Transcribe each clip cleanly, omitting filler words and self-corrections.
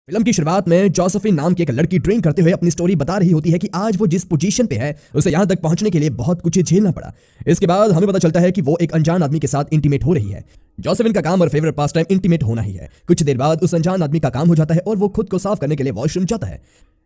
Film की शुरुआत में जोसेफिन नाम की एक लड़की ड्रिंक करते हुए अपनी स्टोरी बता रही होती है कि आज वो जिस पोजीशन पे है उसे यहां तक पहुंचने के लिए बहुत कुछ झेलना पड़ा। इसके बाद हमें पता चलता है कि वो एक अनजान आदमी के साथ इंटीमेट हो रही है। जोसेफिन का काम और फेवरेट पास टाइम इंटीमेट होना ही है। कुछ देर बाद उस अनजान आदमी का काम हो जाता है और वो खुद को साफ करने के लिए वॉशरूम जाता है।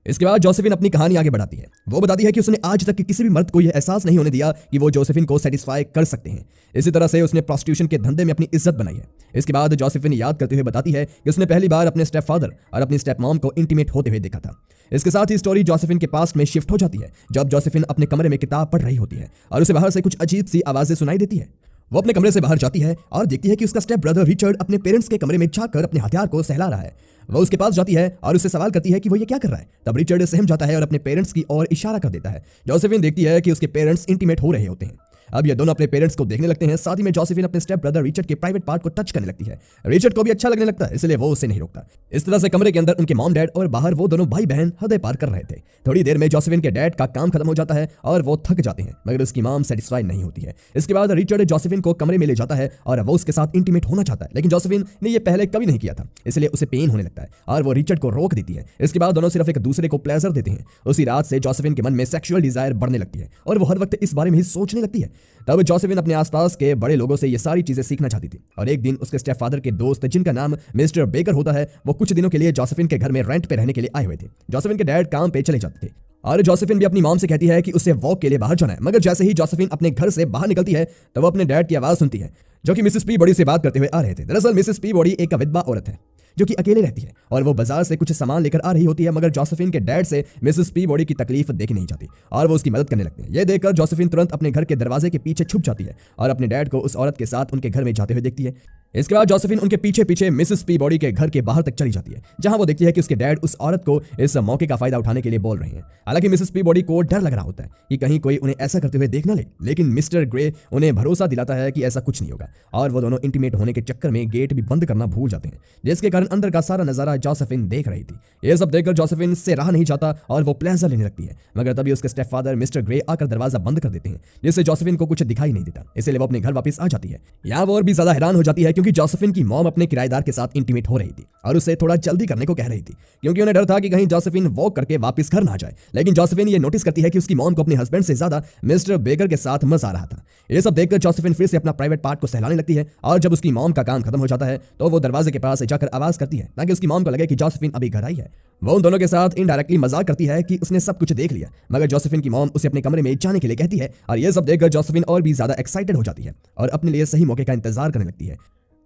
इसके बाद जोसेफिन अपनी कहानी आगे बढ़ाती है। वो बताती है कि उसने आज तक किसी भी मर्द को यह एहसास नहीं होने दिया कि वो जोसेफिन को सेटिस्फाई कर सकते हैं। इसी तरह से उसने प्रोस्टिट्यूशन के धंधे में अपनी इज्जत बनाई है। इसके बाद जोसेफिन याद करते हुए बताती है कि उसने पहली बार अपने स्टेप फादर और अपनी स्टेप मॉम को इंटीमेट होते हुए देखा था। इसके साथ ही स्टोरी जोसेफिन के पास्ट में शिफ्ट हो जाती है जब जोसेफिन अपने कमरे में किताब पढ़ रही होती है और उसे बाहर से कुछ अजीब सी आवाजें सुनाई देती है। वो अपने कमरे से बाहर जाती है और देखती है कि उसका स्टेप ब्रदर रिचर्ड अपने पेरेंट्स के कमरे में जाकर अपने हथियार को सहला रहा है। वो उसके पास जाती है और उससे सवाल करती है कि वो ये क्या कर रहा है। तब रिचर्ड सहम जाता है और अपने पेरेंट्स की ओर इशारा कर देता है। जोसेफिन देखती है कि उसके पेरेंट्स इंटीमेट हो रहे होते हैं। अब ये दोनों अपने पेरेंट्स को देखने लगते हैं। साथ ही में जोसेफिन अपने स्टेप ब्रदर रिचर्ड के प्राइवेट पार्ट को टच करने लगती है। रिचर्ड को भी अच्छा लगने लगता है, इसलिए वो उसे नहीं रोकता। इस तरह से कमरे के अंदर उनके मॉम डैड और बाहर वो दोनों भाई बहन हृदय पार कर रहे थे। थोड़ी देर में जोसेफिन के डैड का काम खत्म हो जाता है और वो थक जाते हैं, मगर उसकी मॉम सेटिस्फाई नहीं होती है। इसके बाद रिचर्ड जोसेफिन को कमरे में ले जाता है और वो उसके साथ इंटीमेट होना चाहता है, लेकिन जोसेफिन ने ये पहले कभी नहीं किया था, इसलिए उसे पेन होने लगता है और वो रिचर्ड को रोक देती है। इसके बाद दोनों सिर्फ एक दूसरे को प्लेजर देते हैं। उसी रात से जोसेफिन के मन में सेक्सुअल डिजायर बढ़ने लगती है और वो हर वक्त इस बारे में ही सोचने लगती है। तब जोसेफिन अपने आसपास के बड़े लोगों से ये सारी चीजें सीखना चाहती थी और एक दिन उसके स्टेप फादर के दोस्त, जिनका नाम मिस्टर बेकर होता है, वो कुछ दिनों के लिए जोसेफिन के घर में रेंट पे रहने के लिए आए हुए थे। जोसेफिन के डैड काम पे चले जाते थे और जोसेफिन भी अपनी मॉम से कहती है कि उसे वॉक के लिए बाहर जाना है, मगर जैसे ही जोसेफिन अपने घर से बाहर निकलती है तो वो अपने डैड की आवाज सुनती है जो कि मिसेस पीबॉडी से बात करते हुए आ रहे थे। दरअसल मिसेस पीबॉडी एक विधवा औरत है जो कि अकेले रहती है और वो बाजार से कुछ सामान लेकर आ रही होती है, मगर जोसेफिन के डैड से मिसेस पीबॉडी की तकलीफ देखनी नहीं चाहती और वो उसकी मदद करने लगते हैं। ये देखकर जोसेफिन तुरंत अपने घर के दरवाजे के पीछे छुप जाती है और अपने डैड को उस औरत के साथ उनके घर में जाते हुए देखती है। इसके बाद जोसेफिन उनके पीछे पीछे मिसेस पीबॉडी के घर के बाहर तक चली जाती है, जहां वो देखती है कि उसके डैड उस औरत को इस मौके का फायदा उठाने के लिए बोल रहे हैं। हालांकि मिसेस पीबॉडी को डर लग रहा होता है कि कहीं कोई उन्हें ऐसा करते हुए देख ना ले, लेकिन मिस्टर ग्रे उन्हें भरोसा दिलाता है कि ऐसा कुछ नहीं होगा और वो दोनों इंटीमेट होने के चक्कर में गेट भी बंद करना भूल जाते हैं, जिसके कारण अंदर का सारा नजारा जोसेफिन देख रही थी। ये सब देखकर जोसेफिन से रहा नहीं जाता और वो प्लेजर लेने लगती है, मगर तभी उसके स्टेप फादर मिस्टर ग्रे आकर दरवाजा बंद कर देते हैं, जिससे जोसेफिन को कुछ दिखाई नहीं देता, इसलिए वो अपने घर वापस आ जाती है। यहाँ वो और भी ज्यादा हैरान हो जाती है क्योंकि जोसेफिन की मॉम अपने किराएदार के साथ इंटीमेट हो रही थी और उसे थोड़ा जल्दी करने को कह रही थी, क्योंकि उन्हें डर था कि कहीं जोसेफिन वॉक करके वापस घर ना आ जाए। लेकिन जोसेफिन ये नोटिस करती है कि उसकी मॉम को अपने हस्बैंड से ज्यादा मिस्टर बेकर के साथ मजा आ रहा था। ये सब देखकर जोसेफिन फिर से अपना प्राइवेट पार्ट को सहलाने लगती है और जब उसकी मॉम का काम खत्म हो जाता है तो वो दरवाजे के पास जाकर आवाज करती है ताकि उसकी मॉम को लगे कि जोसेफिन अभी घर आई है। वो उन दोनों के साथ इनडायरेक्टली मजाक करती है कि उसने सब कुछ देख लिया, मगर जोसेफिन की मॉम उसे अपने कमरे में जाने के लिए कहती है और ये सब देखकर जोसेफिन और भी ज्यादा एक्साइटेड हो जाती है और अपने लिए सही मौके का इंतजार करने लगती है।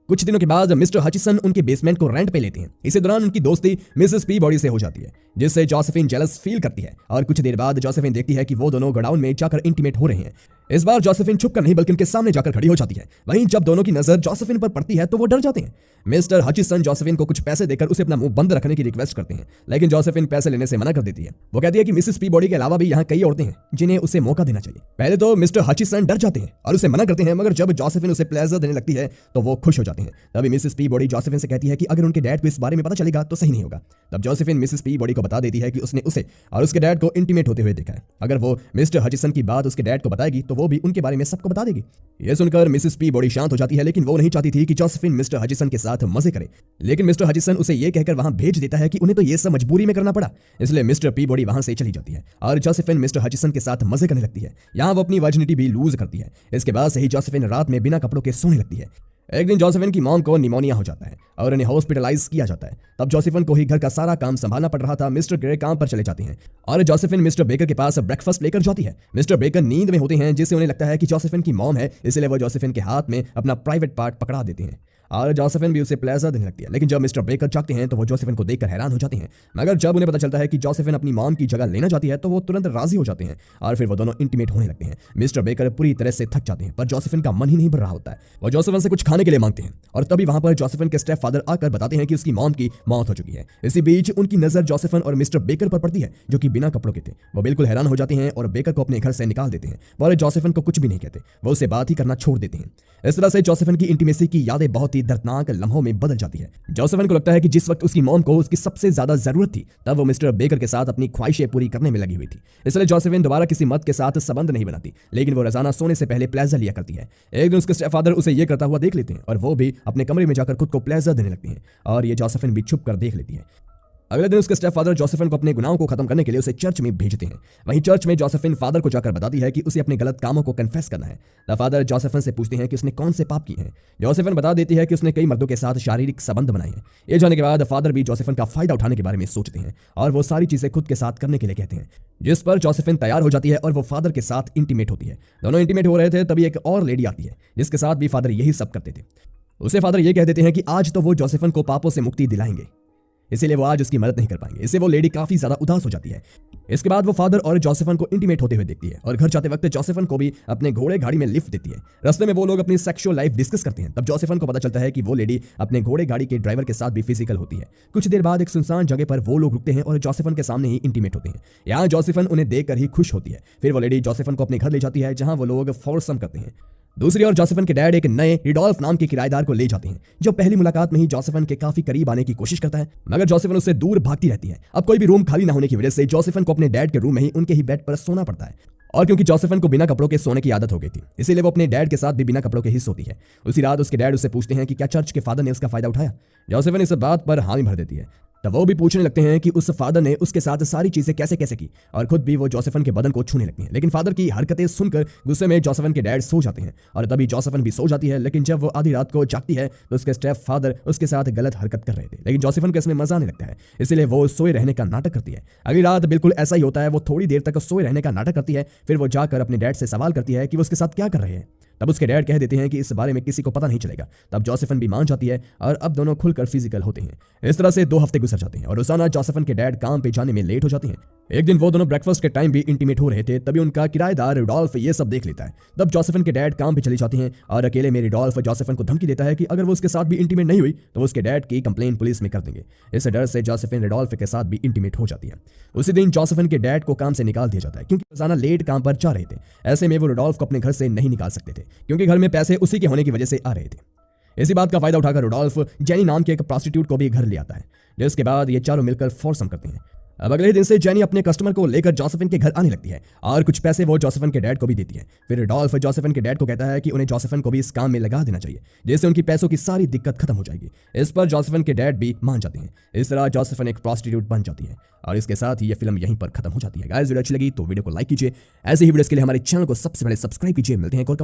कुछ दिनों के बाद मिस्टर हचिसन उनके बेसमेंट को रेंट पे लेते हैं। इसी दौरान उनकी दोस्ती मिसेस पीबॉडी से हो जाती है, जिससे जोसेफिन जेलस फील करती है और कुछ देर बाद जोसेफिन देखती है कि वो दोनों गोडाउन में जाकर इंटीमेट हो रहे हैं। इस बार जोसेफिन छुपकर नहीं बल्कि उनके सामने जाकर खड़ी हो जाती है। वहीं जब दोनों की नजर जोसेफिन पर पड़ती है तो वो डर जाते हैं। मिस्टर हचिसन जोसेफिन को कुछ पैसे देकर उसे अपना मुंह बंद रखने की रिक्वेस्ट करते हैं, लेकिन जोसेफिन पैसे लेने से मना कर देती है। वो कहती है कि मिसेस पीबॉडी के अलावा भी यहाँ कई औरतें हैं जिन्हें उसे मौका देना चाहिए। पहले तो मिस्टर हचिसन डर जाते हैं और उसे मना करते हैं, मगर जब जोसेफिन उसे प्लेजर देने लगती है तो वो खुश हो जाते हैं। तभी मिसेस पीबॉडी जोसेफिन से कहती है कि अगर उनके डैड को इस बारे में पता चलेगा तो सही नहीं होगा। तब जोसेफिन मिसेस पीबॉडी को बता देती है कि उसने उसे और उसके डैड को इंटीमेट होते हुए देखा है। अगर वो मिस्टर हचिसन की बात उसके डैड को बताएगी तो वो भी उनके बारे में सबको बता देगी। ये सुनकर मिसेस पीबॉडी शांत हो जाती है, लेकिन वो नहीं चाहती थी कि जोसेफिन मिस्टर हचिसन के साथ मजे करे। लेकिन मिस्टर हचिसन उसे ये कहकर वहां भेज देता है कि उन्हें तो ये सब मजबूरी में करना पड़ा, इसलिए मिस्टर पीबॉडी वहां से चली जाती है और जोसेफिन मिस्टर हचिसन के साथ मजे करने लगती है। यहाँ वो अपनी वर्जिनिटी भी लूज करती है। इसके बाद से ही जोसेफिन रात में बिना कपड़ों के सोने लगती है। एक दिन जोसेफिन की मॉम को निमोनिया हो जाता है और उन्हें हॉस्पिटलाइज किया जाता है। तब जोसेफिन को ही घर का सारा काम संभालना पड़ रहा था। मिस्टर ग्रे काम पर चले जाते हैं और जोसेफिन मिस्टर बेकर के पास ब्रेकफास्ट लेकर जाती है। मिस्टर बेकर नींद में होते हैं, जिससे उन्हें लगता है कि जोसेफिन की मॉम है, इसलिए वो जोसेफिन के हाथ में अपना प्राइवेट पार्ट पकड़ा देते हैं और जोसेफिन भी उसे प्लेजर देने लगती है। लेकिन जब मिस्टर बेकर जागते हैं तो वो जोसेफिन को देखकर हैरान हो जाते हैं, मगर जब उन्हें पता चलता है कि जोसेफिन अपनी मॉम की जगह लेना चाहती है तो वो तुरंत राजी हो जाते हैं और फिर वो दोनों इंटीमेट होने लगते हैं। मिस्टर बेकर पूरी तरह से थक जाते हैं, पर जोसेफिन का मन ही नहीं भर रहा होता है। वो जोसेफिन से कुछ खाने के लिए मांगते हैं और तभी वहां पर जोसेफिन के स्टेप फादर आकर बताते हैं कि उसकी मॉम की मौत हो चुकी है। इसी बीच उनकी नजर जोसेफिन और मिस्टर बेकर पर पड़ती है, जो कि बिना कपड़ों के थे। वो बिल्कुल हैरान हो जाते हैं और बेकर को अपने घर से निकाल देते हैं, पर जोसेफिन को कुछ भी नहीं कहते। वो उसे बात ही करना छोड़ देते हैं। इस तरह से जोसेफिन की इंटीमेसी की यादें बहुत ही दर्दनाक लम्हों में बदल जाती है। जोसेफिन को लगता है कि जिस वक्त उसकी मॉम को उसकी सबसे ज्यादा जरूरत थी, तब वो मिस्टर बेकर के साथ अपनी ख्वाहिशें पूरी करने में लगी हुई थी। इसलिए जोसेफिन दोबारा किसी मर्द के साथ संबंध नहीं बनाती, लेकिन वो रोजाना सोने से पहले प्लेजर लिया करती है। एक दिन उसके स्टेपफादर उसे ये करता हुआ देख लेते हैं और वो भी अपने कमरे में जाकर खुद को प्लेजर देने लगते हैं और ये जोसेफिन भी छुप कर देख लेती है। अगले दिन उसके स्टेपफादर जोसेफिन को अपने गुनाहों को खत्म करने के लिए उसे चर्च में भेजते हैं। वहीं चर्च में जोसेफिन फादर को जाकर बताती है कि उसे अपने गलत कामों को कन्फेस करना है। द फादर जोसेफिन से पूछते हैं कि उसने कौन से पाप किए हैं। जोसेफिन बता देती है कि उसने कई मर्दों के साथ शारीरिक संबंध बनाए हैं। ये जानने के बाद फादर भी जोसेफिन का फायदा उठाने के बारे में सोचते हैं और वो सारी चीजें खुद के साथ करने के लिए कहते हैं, जिस पर जोसेफिन तैयार हो जाती है और वो फादर के साथ इंटीमेट होती है। दोनों इंटीमेट हो रहे थे तभी एक और लेडी आती है जिसके साथ भी फादर यही सब करते थे। उसे फादर ये कह देते हैं कि आज तो वो जोसेफिन को पापों से मुक्ति दिलाएंगे, इसीलिए वो आज उसकी मदद नहीं कर पाएंगे। इससे वो लेडी काफी ज्यादा उदास हो जाती है। इसके बाद वो फादर और जोसेफिन को इंटीमेट होते हुए देखती है और घर जाते वक्त जोसेफिन को भी अपने घोड़े गाड़ी में लिफ्ट देती है। रास्ते में वो लोग अपनी सेक्सुअल लाइफ डिस्कस करते हैं। तब जोसेफिन को पता चलता है कि वो लेडी अपने घोड़े गाड़ी के ड्राइवर के साथ भी फिजिकल होती है। कुछ देर बाद एक सुनसान जगह पर वो लोग रुकते हैं और जोसेफिन के सामने ही इंटीमेट होते हैं। यहाँ जोसेफिन उन्हें देखकर ही खुश होती है। फिर वो लेडी जोसेफिन को अपने घर ले जाती है जहां वो लोग फोरसम करते हैं। दूसरी ओर जोसेफिन के डैड एक नए रिडोल्फ नाम के किराएदार को ले जाते हैं जो पहली मुलाकात में ही जोसेफिन के काफी करीब आने की कोशिश करता है, मगर जोसेफिन उससे दूर भागती रहती है। अब कोई भी रूम खाली ना होने की वजह से जोसेफिन को अपने डैड के रूम में ही उनके ही बेड पर सोना पड़ता है। और क्योंकि जोसेफिन को बिना कपड़ों के सोने की आदत हो गई थी, इसीलिए वो अपने डैड के साथ भी बिना कपड़ों के ही सोती है। उसी रात उसके डैड उससे पूछते हैं कि क्या चर्च के फादर ने उसका फायदा उठाया। जोसेफिन इस बात पर हामी भर देती है। तब वो भी पूछने लगते हैं कि उस फादर ने उसके साथ सारी चीजें कैसे कैसे की और खुद भी वो जोसेफिन के बदन को छूने लगती हैं। लेकिन फादर की हरकतें सुनकर गुस्से में जोसेफिन के डैड सो जाते हैं और तभी जोसेफिन भी सो जाती है। लेकिन जब वो आधी रात को जागती है तो उसके स्टेप फादर उसके साथ गलत हरकत कर रहे थे, लेकिन जोसेफिन को इसमें मजा आने लगता है, इसलिए वो सोए रहने का नाटक करती है। अगली रात बिल्कुल ऐसा ही होता है। वो थोड़ी देर तक सोए रहने का नाटक करती है। फिर वो जाकर अपने डैड से सवाल करती है कि वो उसके साथ क्या कर रहे हैं। तब उसके डैड कह देते हैं कि इस बारे में किसी को पता नहीं चलेगा। तब जोसेफिन भी मान जाती है और अब दोनों खुलकर फिजिकल होते हैं। इस तरह से 2 हफ्ते गुजर जाते हैं और रोजाना जोसेफिन के डैड काम पे जाने में लेट हो जाते हैं। एक दिन वो दोनों ब्रेकफास्ट के टाइम भी इंटीमेट हो रहे थे, तभी उनका किराएदार रिडोल्फ ये सब देख लेता है। तब जोसेफिन के डैड काम पे चली जाती हैं और अकेले में रिडोल्फ जोसेफिन को धमकी देता है कि अगर वो उसके साथ भी इंटीमेट नहीं हुई तो वो उसके डैड की कंप्लेन पुलिस में कर देंगे। इस डर से जोसेफिन रिडोल्फ के साथ भी इंटीमेट हो जाती है। उसी दिन जोसेफिन के डैड को काम से निकाल दिया जाता है क्योंकि रोजाना लेट काम पर जा रहे थे। ऐसे में वो रिडोल्फ को अपने घर से नहीं निकाल सकते थे क्योंकि घर में पैसे उसी के होने की वजह से आ रहे थे। इसी बात का फायदा उठाकर रुडोल्फ जेनी नाम के एक प्रोस्टिट्यूट को भी घर ले आता है, जिसके बाद ये चारों मिलकर फोरसम करते हैं। अब अगले दिन से जेनी अपने कस्टमर को लेकर जोसेफिन के घर आने लगती है और कुछ पैसे वो जोसेफिन के डैड को भी देती है। फिर रुडोल्फ जोसेफिन के डैड को कहता है कि उन्हें जोसेफिन को भी इस काम में लगा देना चाहिए, जिससे उनकी पैसों की सारी दिक्कत खत्म हो जाएगी। इस पर जोसेफिन के डैड भी मान जाते हैं। इस तरह जोसेफिन एक प्रोस्टिट्यूट बन जाती है और इसके साथ ही ये फिल्म यहीं पर खत्म हो जाती है। गाइस, वीडियो अच्छी लगी तो वीडियो को लाइक कीजिए। ऐसे ही वीडियोस के लिए हमारे चैनल को सबसे पहले सब्सक्राइब कीजिए। मिलते हैं एक और